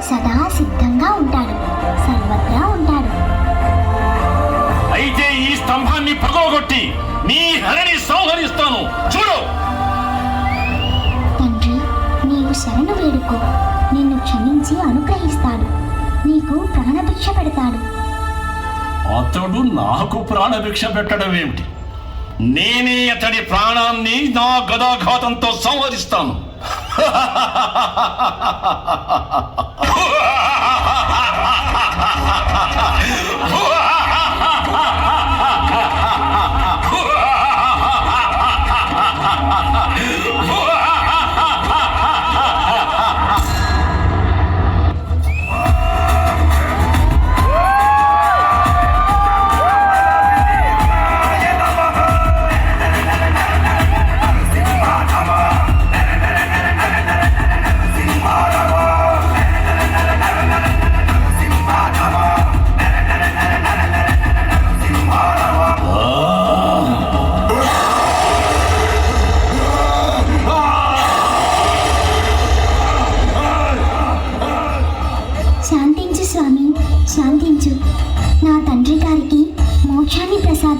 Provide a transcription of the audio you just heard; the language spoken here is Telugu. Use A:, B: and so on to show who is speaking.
A: సదా సిద్ధంగా ఉంటాడు, సర్వత్రా ఉంటాడు.
B: అయితే ఈ స్తంభాన్ని పగలగొట్టి నీ హరిని సంహరిస్తాను, చూడు.
A: తండ్రి, నీవు శరణు వేడుకో, నిన్ను క్షమించి అనుగ్రహిస్తాడు, నీకు ప్రాణభిక్ష పెడతాడు.
B: అతడు నాకు ప్రాణభిక్ష పెట్టడం ఏమిటి? నేనే అతడి ప్రాణాన్ని నా గదాఘాతంతో సంహరిస్తాను.
A: శాంతించు స్వామి, శాంతించు. నా తండ్రి గారికి మోక్షాన్ని ప్రసాదించు.